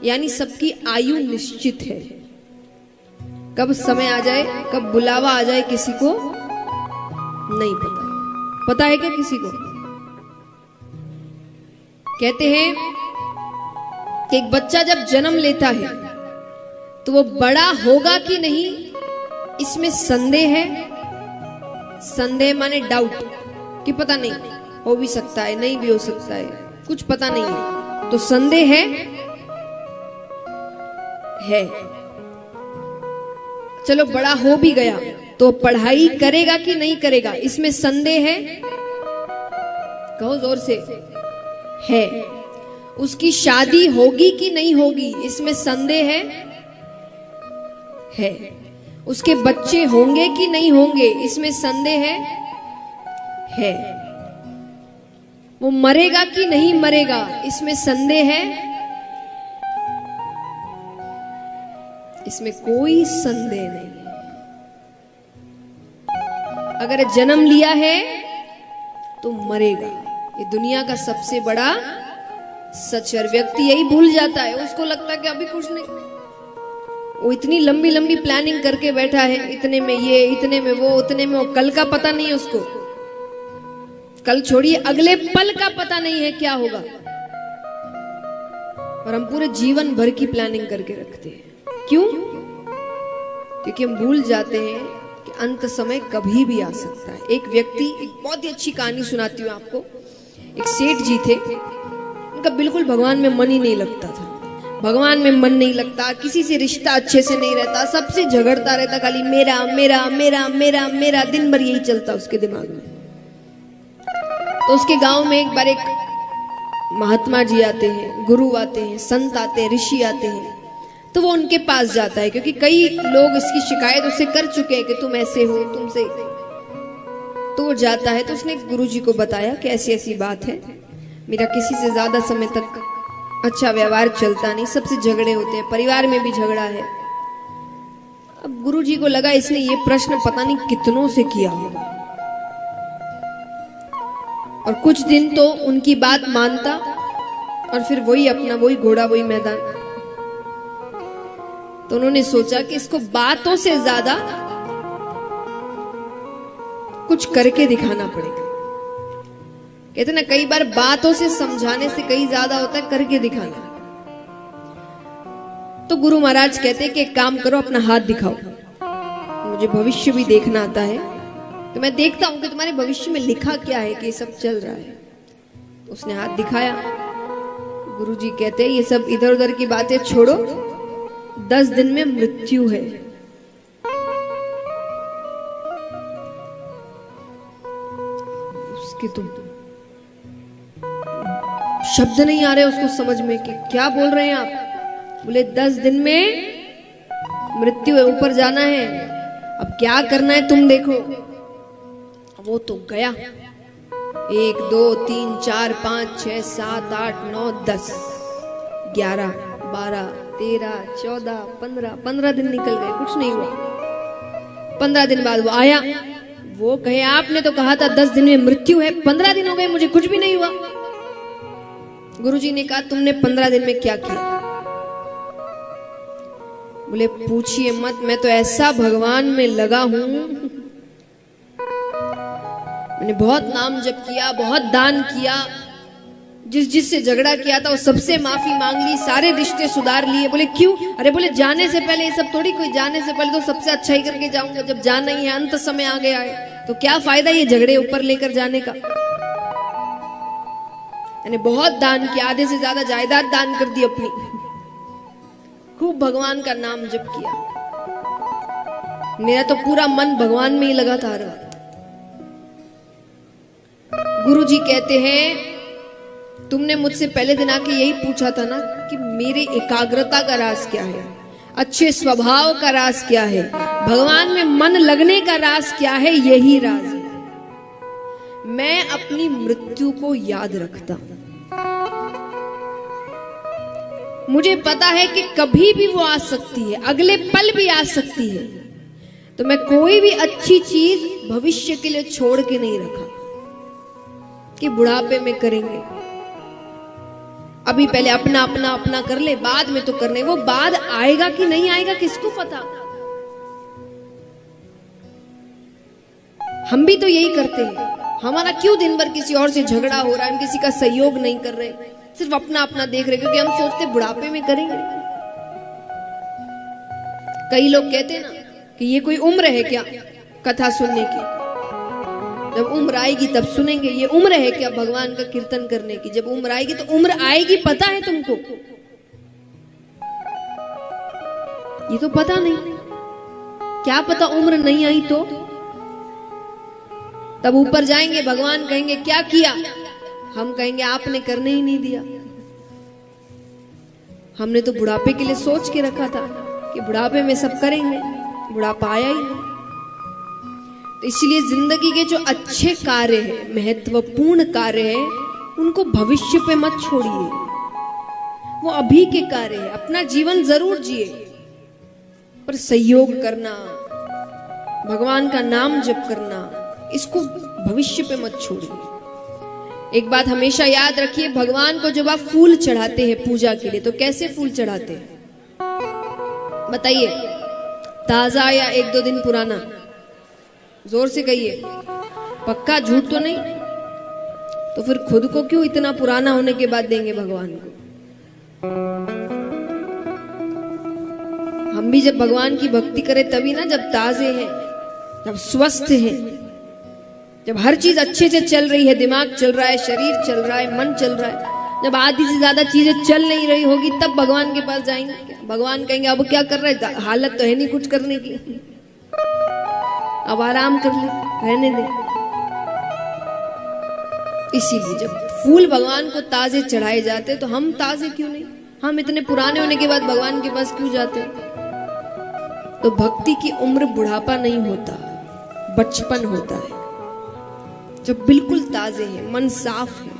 यानी सबकी आयु निश्चित है। कब समय आ जाए, कब बुलावा आ जाए, किसी को नहीं पता। पता है क्या किसी को? कहते हैं कि एक बच्चा जब जन्म लेता है तो वो बड़ा होगा कि नहीं, इसमें संदेह है। संदेह माने डाउट, कि पता नहीं, हो भी सकता है, नहीं भी हो सकता है, कुछ पता नहीं है, तो संदेह है। चलो बड़ा हो भी गया तो पढ़ाई करेगा कि नहीं करेगा, इसमें संदेह है। कहो जोर से, है। उसकी शादी होगी कि नहीं होगी, इसमें संदेह है। उसके बच्चे होंगे कि नहीं होंगे, इसमें संदेह है। वो मरेगा कि नहीं मरेगा, इसमें संदेह है। इसमें कोई संदेह नहीं है। अगर जन्म लिया है तो मरेगा, ये दुनिया का सबसे बड़ा सच है। व्यक्ति यही भूल जाता है, उसको लगता है कि अभी कुछ नहीं। वो इतनी लंबी लंबी प्लानिंग करके बैठा है, इतने में ये, इतने में वो, उतने में वो, कल का पता नहीं है उसको। कल छोड़िए, अगले पल का पता नहीं है क्या होगा। और हम पूरे जीवन भर की प्लानिंग करके रखते हैं। क्यों? क्योंकि हम भूल जाते हैं कि अंत समय कभी भी आ सकता है। एक व्यक्ति, एक बहुत ही अच्छी कहानी सुनाती हूँ आपको। एक सेठ जी थे, उनका बिल्कुल भगवान में मन ही नहीं लगता था। भगवान में मन नहीं लगता, किसी से रिश्ता अच्छे से नहीं रहता, सबसे झगड़ता रहता, खाली मेरा मेरा मेरा मेरा मेरा, दिन भर यही चलता उसके दिमाग में। तो उसके गांव में एक बार एक महात्मा जी आते हैं, गुरु आते हैं, संत आते हैं, ऋषि आते हैं। तो वो उनके पास जाता है, क्योंकि कई लोग इसकी शिकायत उससे कर चुके हैं कि तुम ऐसे हो, तुमसे। तो वो जाता है, तो उसने गुरुजी को बताया कि ऐसी ऐसी बात है, मेरा किसी से ज्यादा समय तक अच्छा व्यवहार चलता नहीं, सबसे झगड़े होते हैं, परिवार में भी झगड़ा है। अब गुरुजी को लगा इसने ये प्रश्न पता नहीं कितनों से किया होगा, और कुछ दिन तो उनकी बात मानता, और फिर वही अपना, वही घोड़ा, वही मैदान। तो उन्होंने सोचा कि इसको बातों से ज्यादा कुछ करके दिखाना पड़ेगा। कहते ना, कई बार बातों से समझाने से कई ज्यादा होता है करके दिखाना। तो गुरु महाराज कहते हैं कि एक काम करो, अपना हाथ दिखाओ, मुझे भविष्य भी देखना आता है, तो मैं देखता हूं कि तुम्हारे भविष्य में लिखा क्या है कि ये सब चल रहा है। तो उसने हाथ दिखाया। गुरुजी कहते हैं ये सब इधर उधर की बातें छोड़ो, 10 दिन में मृत्यु है। उसके तो शब्द नहीं आ रहे उसको समझ में कि क्या बोल रहे हैं आप। बोले 10 दिन में मृत्यु है, ऊपर जाना है, अब क्या करना है तुम देखो। वो तो गया, 1 2 3 4 5 6 7 8 9 10 11 12 13 14 15 दिन निकल गए, कुछ नहीं हुआ। 15 दिन बाद वो आया, वो कहे आपने तो कहा था 10 दिन में मृत्यु है, 15 दिन हो गए मुझे कुछ भी नहीं हुआ। गुरुजी ने कहा तुमने 15 दिन में क्या किया? बोले पूछिए मत, मैं तो ऐसा भगवान में लगा हूं, मैंने बहुत नाम जप किया, बहुत दान किया, जिससे झगड़ा किया था वो सबसे माफी मांग ली, सारे रिश्ते सुधार लिए। बोले क्यों? अरे बोले जाने से पहले ये सब थोड़ी, कोई जाने से पहले तो सबसे अच्छा ही करके जाऊंगा, जब जाना ही है, अंत समय आ गया है तो क्या फायदा ये झगड़े ऊपर लेकर जाने का। मैंने बहुत दान किया, आधे से ज्यादा जायदाद दान कर दी अपनी, खूब भगवान का नाम जप किया, मेरा तो पूरा मन भगवान में ही लगा था। गुरुजी कहते हैं तुमने मुझसे पहले दिन आके यही पूछा था ना कि मेरे एकाग्रता का राज क्या है, अच्छे स्वभाव का राज क्या है, भगवान में मन लगने का राज क्या है। यही राज है। मैं अपनी मृत्यु को याद रखता हूं, मुझे पता है कि कभी भी वो आ सकती है, अगले पल भी आ सकती है, तो मैं कोई भी अच्छी चीज भविष्य के लिए छोड़ के नहीं रखा कि बुढ़ापे में करेंगे। अभी पहले अपना अपना अपना कर ले, बाद में तो करने। वो बाद आएगा कि नहीं आएगा किसको पता। हम भी तो यही करते हैं। हमारा क्यों दिन भर किसी और से झगड़ा हो रहा है, हम किसी का सहयोग नहीं कर रहे, सिर्फ अपना अपना देख रहे, क्योंकि हम सोचते बुढ़ापे में करेंगे। कई लोग कहते हैं ना कि ये कोई उम्र है क्या कथा सुनने की, जब उम्र आएगी तब सुनेंगे। ये उम्र है क्या भगवान का कीर्तन करने की, जब उम्र आएगी तो उम्र आएगी, पता है तुमको? ये तो पता नहीं। क्या पता उम्र नहीं आई तो? तब ऊपर जाएंगे, भगवान कहेंगे क्या किया? हम कहेंगे आपने करने ही नहीं दिया। हमने तो बुढ़ापे के लिए सोच के रखा था कि बुढ़ापे में सब करेंगे, बुढ़ापा आया ही नहीं। तो इसलिए जिंदगी के जो अच्छे कार्य हैं, महत्वपूर्ण कार्य हैं, उनको भविष्य पे मत छोड़िए। वो अभी के कार्य है। अपना जीवन जरूर जिए, पर सहयोग करना, भगवान का नाम जप करना, इसको भविष्य पे मत छोड़िए। एक बात हमेशा याद रखिए, भगवान को जब आप फूल चढ़ाते हैं पूजा के लिए, तो कैसे फूल चढ़ाते हैं बताइए? ताजा या 1-2 दिन पुराना? जोर से कहिए, पक्का, झूठ तो नहीं? तो फिर खुद को क्यों इतना पुराना होने के बाद देंगे भगवान को? हम भी जब भगवान की भक्ति करें तभी ना, जब ताजे हैं, जब स्वस्थ हैं, जब हर चीज अच्छे से चल रही है, दिमाग चल रहा है, शरीर चल रहा है, मन चल रहा है। जब आधी से ज्यादा चीजें चल नहीं रही होगी तब भगवान के पास जाएंगे। भगवान कहेंगे अब क्या कर रहे हैं, हालत तो है नहीं कुछ करने की, अब आराम कर ले, रहने दे। इसीलिए जब फूल भगवान को ताजे चढ़ाए जाते तो हम ताजे क्यों नहीं? हम इतने पुराने होने के बाद भगवान के पास क्यों जाते? तो भक्ति की उम्र बुढ़ापा नहीं होता, बचपन होता है, जब बिल्कुल ताजे हैं, मन साफ है,